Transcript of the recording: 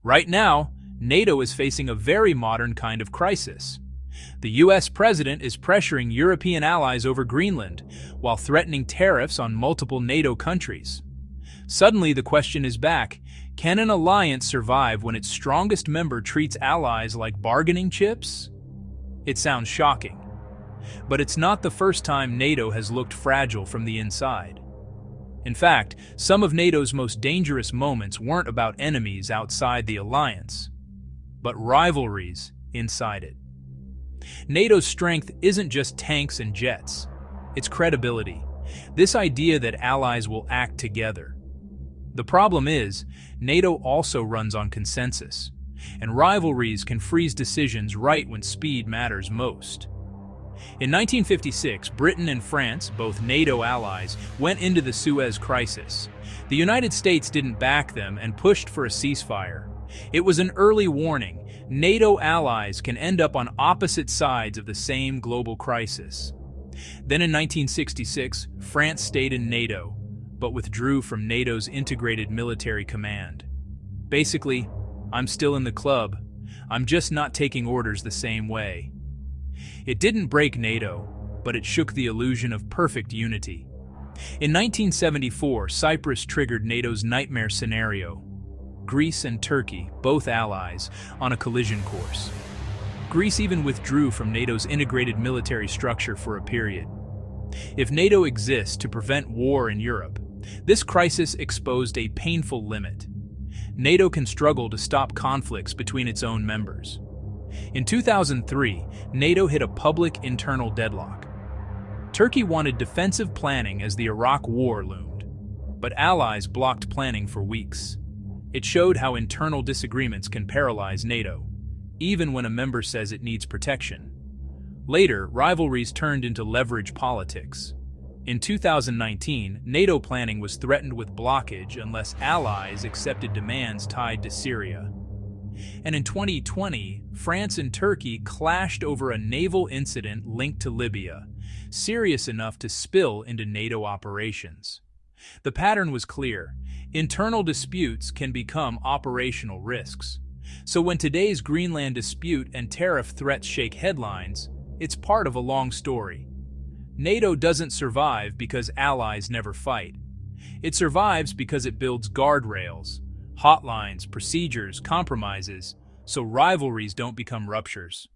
Right now, NATO is facing a very modern kind of crisis. The US president is pressuring European allies over Greenland, while threatening tariffs on multiple NATO countries. Suddenly the question is back, can an alliance survive when its strongest member treats allies like bargaining chips? It sounds shocking. But it's not the first time NATO has looked fragile from the inside. In fact, some of NATO's most dangerous moments weren't about enemies outside the alliance, but rivalries inside it. NATO's strength isn't just tanks and jets, it's credibility. This idea that allies will act together. The problem is, NATO also runs on consensus, and rivalries can freeze decisions right when speed matters most. In 1956, Britain and France, both NATO allies, went into the Suez crisis. The United States didn't back them and pushed for a ceasefire. It was an early warning. NATO allies can end up on opposite sides of the same global crisis. Then in 1966, France stayed in NATO, but withdrew from NATO's integrated military command. Basically, I'm still in the club. I'm just not taking orders the same way. It didn't break NATO, but it shook the illusion of perfect unity. In 1974, Cyprus triggered NATO's nightmare scenario. Greece and Turkey, both allies, on a collision course. Greece even withdrew from NATO's integrated military structure for a period. If NATO exists to prevent war in Europe, this crisis exposed a painful limit. NATO can struggle to stop conflicts between its own members. In 2003, NATO hit a public internal deadlock. Turkey wanted defensive planning as the Iraq War loomed, but allies blocked planning for weeks. It showed how internal disagreements can paralyze NATO, even when a member says it needs protection. Later, rivalries turned into leverage politics. In 2019, NATO planning was threatened with blockage unless allies accepted demands tied to Syria. And in 2020, France and Turkey clashed over a naval incident linked to Libya, serious enough to spill into NATO operations. The pattern was clear. Internal disputes can become operational risks. So when today's Greenland dispute and tariff threats shake headlines, it's part of a long story. NATO doesn't survive because allies never fight. It survives because it builds guardrails, hotlines, procedures, compromises, so rivalries don't become ruptures.